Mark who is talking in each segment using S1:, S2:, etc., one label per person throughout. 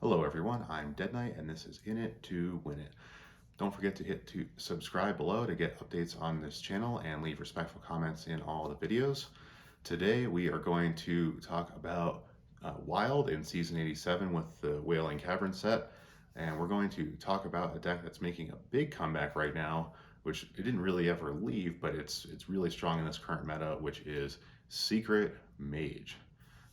S1: Hello everyone, I'm Dead Knight and this is In It to Win It. Don't forget to hit subscribe below to get updates on this channel and leave respectful comments in all the videos. Today we are going to talk about Wild in Season 87 with the Wailing Caverns set, and we're going to talk about a deck that's making a big comeback right now, which it didn't really ever leave, but it's really strong in this current meta, which is Secret Mage.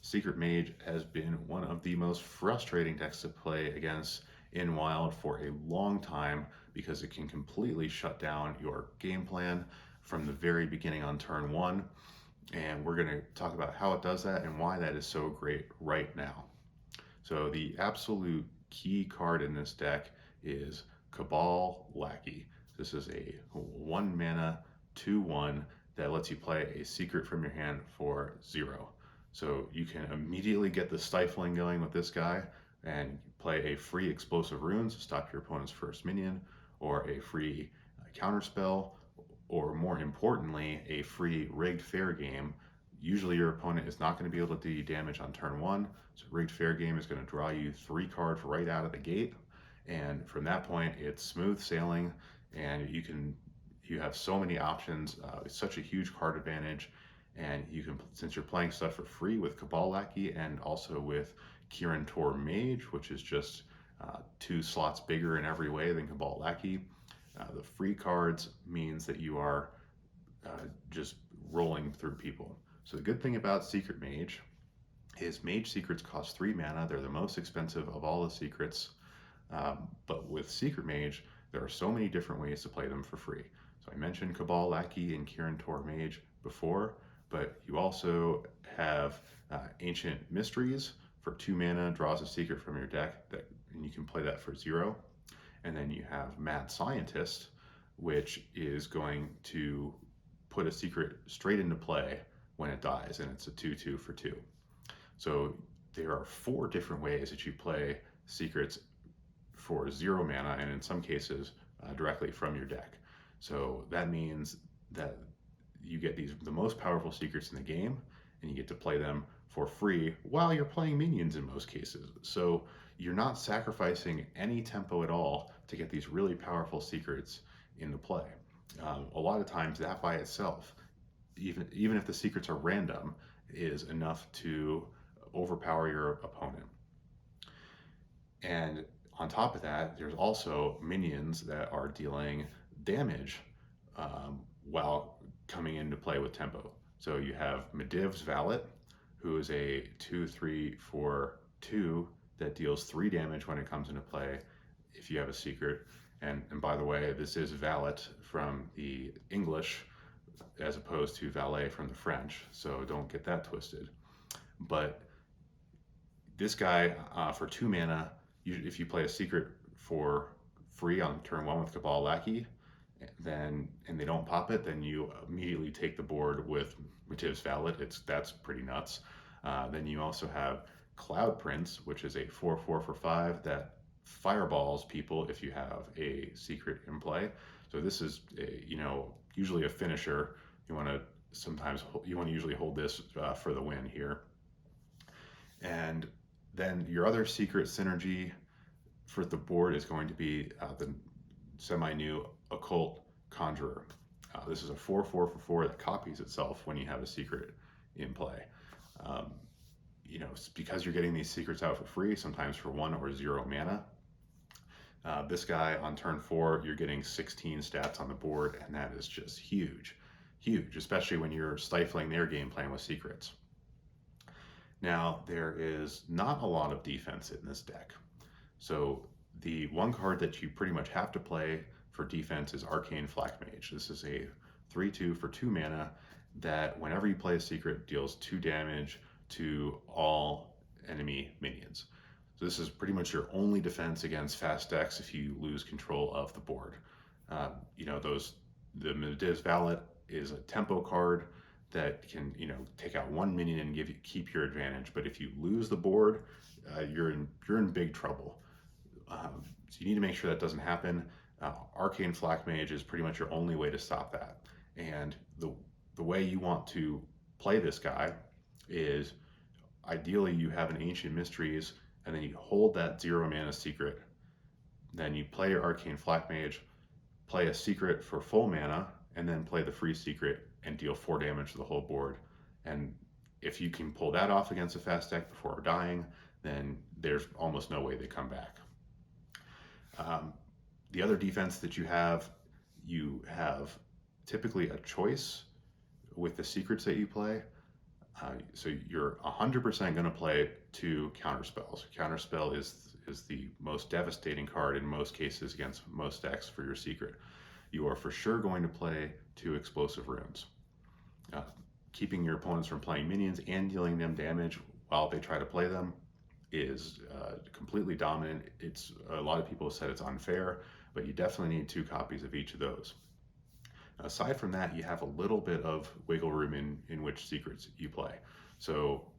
S1: Secret Mage has been one of the most frustrating decks to play against in Wild for a long time because it can completely shut down your game plan from the very beginning on turn one. And we're going to talk about how it does that and why that is so great right now. So the absolute key card in this deck is Kabal Lackey. This is a 1 mana 2/1 that lets you play a secret from your hand for 0. So you can immediately get the stifling going with this guy and play a free explosive runes to stop your opponent's first minion, or a free counterspell, or more importantly, a free rigged Faire game. Usually your opponent is not going to be able to do you damage on turn one, so rigged Faire game is going to draw you 3 cards right out of the gate, and from that point it's smooth sailing, and you have so many options. It's such a huge card advantage. And you can, since you're playing stuff for free with Kabal Lackey and also with Kirin Tor Mage, which is just 2 slots bigger in every way than Kabal Lackey, the free cards means that you are just rolling through people. So the good thing about Secret Mage is Mage Secrets cost 3 mana. They're the most expensive of all the secrets. But with Secret Mage, there are so many different ways to play them for free. So I mentioned Kabal Lackey and Kirin Tor Mage before, but you also have Ancient Mysteries for 2 mana, draws a secret from your deck, and you can play that for 0. And then you have Mad Scientist, which is going to put a secret straight into play when it dies, and it's a 2/2 for 2. So there are 4 different ways that you play secrets for 0 mana, and in some cases directly from your deck. So that means that you get the most powerful secrets in the game, and you get to play them for free while you're playing minions in most cases. So you're not sacrificing any tempo at all to get these really powerful secrets into play. A lot of times that by itself, even if the secrets are random, is enough to overpower your opponent. And on top of that, there's also minions that are dealing damage while coming into play with tempo. So you have Medivh's Valet, who is a 2/3 for 2 that deals 3 damage when it comes into play if you have a secret. And by the way, this is Valet from the English as opposed to Valet from the French, so don't get that twisted. But this guy, for 2 mana, if you play a secret for free on turn 1 with Kabal Lackey, and they don't pop it, then you immediately take the board with Medivh's Valet. That's pretty nuts. Then you also have Cloud Prince, which is a 4/4 for 5 that fireballs people if you have a secret in play. So this is usually a finisher. You want to usually hold this for the win here. And then your other secret synergy for the board is going to be the semi-new Occult Conjurer. This is a 4/4 for 4 that copies itself when you have a secret in play. Because you're getting these secrets out for free, sometimes for 1 or 0 mana. This guy on turn 4, you're getting 16 stats on the board, and that is just huge, especially when you're stifling their game plan with secrets. Now, there is not a lot of defense in this deck. So the one card that you pretty much have to play for defense is Arcane Flakmage. This is a 3/2 for 2 mana that whenever you play a secret deals 2 damage to all enemy minions. So this is pretty much your only defense against fast decks if you lose control of the board. The Medivh's Valet is a tempo card that can take out 1 minion and keep your advantage. But if you lose the board, you're in big trouble. So you need to make sure that doesn't happen. Arcane Flakmage is pretty much your only way to stop that. And the way you want to play this guy is ideally you have an Ancient Mysteries and then you hold that 0 mana secret. Then you play your Arcane Flakmage, play a secret for full mana, and then play the free secret and deal 4 damage to the whole board. And if you can pull that off against a fast deck before dying, then there's almost no way they come back. The other defense that you have typically a choice with the secrets that you play. So you're 100% going to play 2 counterspells. Counterspell is the most devastating card in most cases against most decks for your secret. You are for sure going to play 2 explosive runes. Keeping your opponents from playing minions and dealing them damage while they try to play them is completely dominant. It's a lot of people have said it's unfair, but you definitely need 2 copies of each of those. Aside from that, you have a little bit of wiggle room in which secrets you play. So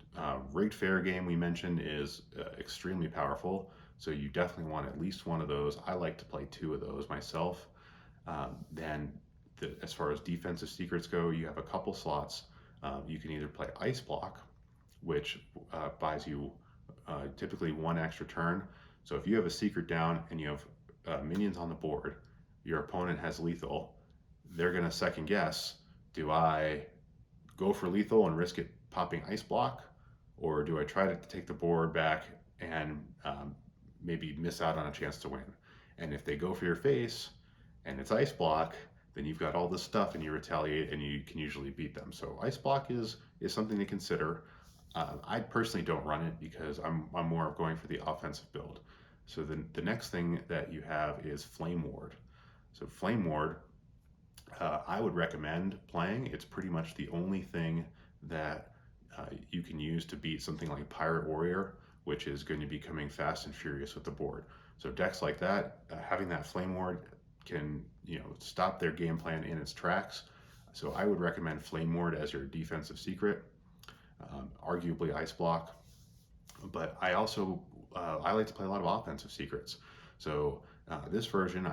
S1: rigged Faire game we mentioned is extremely powerful, so you definitely want at least 1 of those. I like to play 2 of those myself. As far as defensive secrets go, you have a couple slots. You can either play Ice Block, which buys you typically 1 extra turn. So if you have a secret down and you have minions on the board, your opponent has lethal, they're going to second guess, do I go for lethal and risk it popping Ice Block, or do I try to take the board back and maybe miss out on a chance to win? And if they go for your face and it's Ice Block, then you've got all this stuff and you retaliate and you can usually beat them. So Ice Block is something to consider. I personally don't run it because I'm more of going for the offensive build. So the next thing that you have is Flame Ward. So Flame Ward, I would recommend playing. It's pretty much the only thing that you can use to beat something like Pirate Warrior, which is going to be coming fast and furious with the board. So decks like that, having that Flame Ward can stop their game plan in its tracks. So I would recommend Flame Ward as your defensive secret, arguably Ice Block. But I also I like to play a lot of offensive secrets. So this version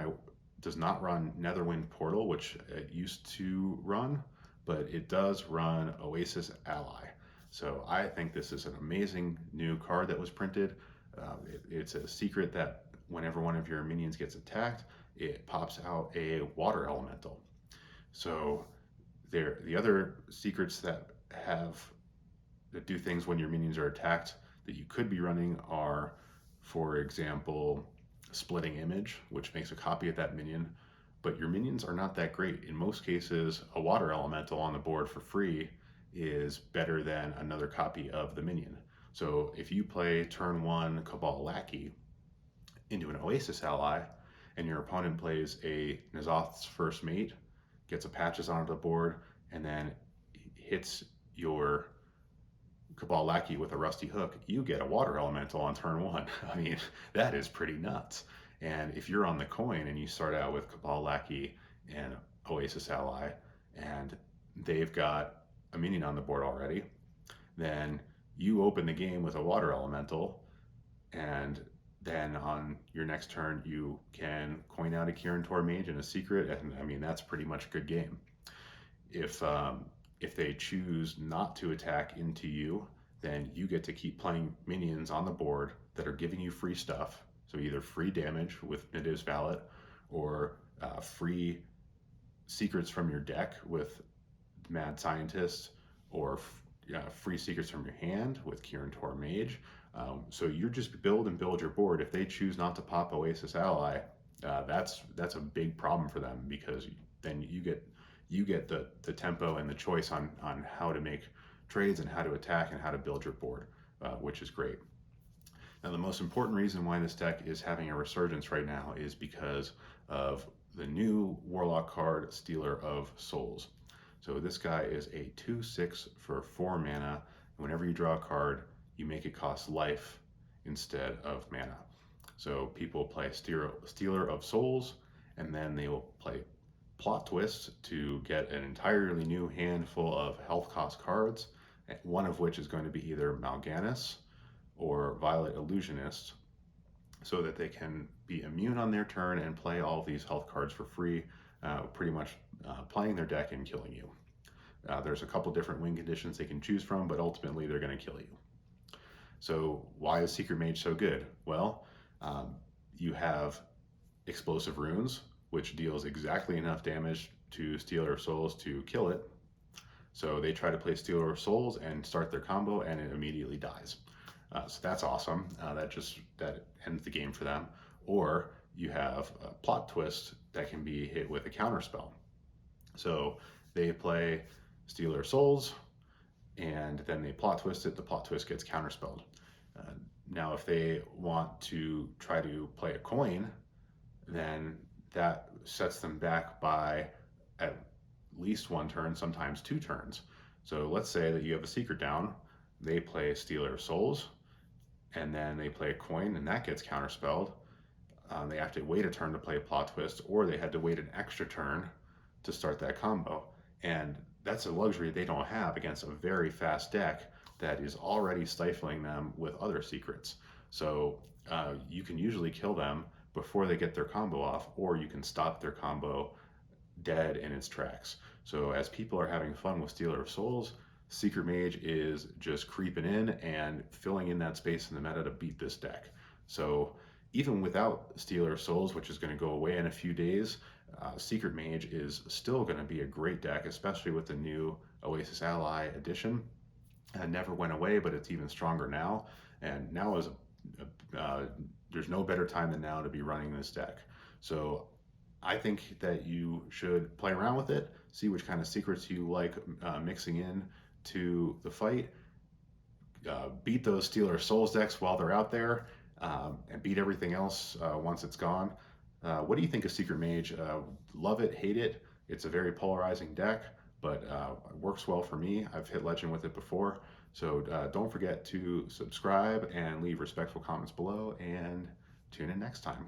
S1: does not run Netherwind Portal, which it used to run, but it does run Oasis Ally. So I think this is an amazing new card that was printed. It's a secret that whenever one of your minions gets attacked, it pops out a water elemental. So the other secrets that do things when your minions are attacked that you could be running are, for example, Splitting Image, which makes a copy of that minion, but your minions are not that great. In most cases, a water elemental on the board for free is better than another copy of the minion. So if you play turn 1 Kabal Lackey into an Oasis Ally, and your opponent plays a N'Zoth's First Mate, gets a Patches onto the board, and then hits your Kabal Lackey with a Rusty Hook, you get a water elemental on turn 1. I mean, that is pretty nuts. And if you're on the coin and you start out with Kabal Lackey and Oasis Ally, and they've got a minion on the board already, then you open the game with a water elemental, and then on your next turn you can coin out a Kirin Tor Mage and a secret, and I mean that's pretty much a good game. If they choose not to attack into you, then you get to keep playing minions on the board that are giving you free stuff. So either free damage with Medivh's Valet, or free secrets from your deck with Mad Scientist, or free secrets from your hand with Kirin Tor Mage. So you just build and build your board. If they choose not to pop Oasis Ally, that's a big problem for them, because then you get the tempo and the choice on how to make trades and how to attack and how to build your board, which is great. Now, the most important reason why this deck is having a resurgence right now is because of the new Warlock card, Stealer of Souls. So this guy is a 2/6 for 4 mana. Whenever you draw a card, you make it cost life instead of mana. So people play Stealer of Souls, and then they will play Plot Twist to get an entirely new handful of health cost cards, one of which is going to be either Mal'Ganis or Violet Illusionist, so that they can be immune on their turn and play all of these health cards for free, pretty much playing their deck and killing you. There's a couple different win conditions they can choose from, but ultimately they're going to kill you. So why is Secret Mage so good? Well, you have explosive runes, which deals exactly enough damage to Stealer of Souls to kill it. So they try to play Stealer of Souls and start their combo, and it immediately dies. So that's awesome. That ends the game for them. Or you have a plot twist that can be hit with a counterspell. So they play Stealer of Souls, and then they plot twist it. The plot twist gets counterspelled. Now, if they want to try to play a coin, then that sets them back by at least one turn, sometimes 2 turns. So let's say that you have a secret down, they play Stealer of Souls, and then they play a coin, and that gets counterspelled. They have to wait a turn to play a plot twist, or they had to wait an extra turn to start that combo. And that's a luxury they don't have against a very fast deck that is already stifling them with other secrets. So you can usually kill them before they get their combo off, or you can stop their combo dead in its tracks. So as people are having fun with Stealer of Souls, Secret Mage is just creeping in and filling in that space in the meta to beat this deck. So even without Stealer of Souls, which is going to go away in a few days, Secret Mage is still going to be a great deck, especially with the new Oasis Ally edition. It never went away, but it's even stronger now. And now is there's no better time than now to be running this deck. So I think that you should play around with it, see which kind of secrets you like mixing in to the fight. Beat those Stealer Souls decks while they're out there, and beat everything else once it's gone. What do you think of Secret Mage? Love it, hate it. It's a very polarizing deck, but it works well for me. I've hit Legend with it before. So don't forget to subscribe and leave respectful comments below, and tune in next time.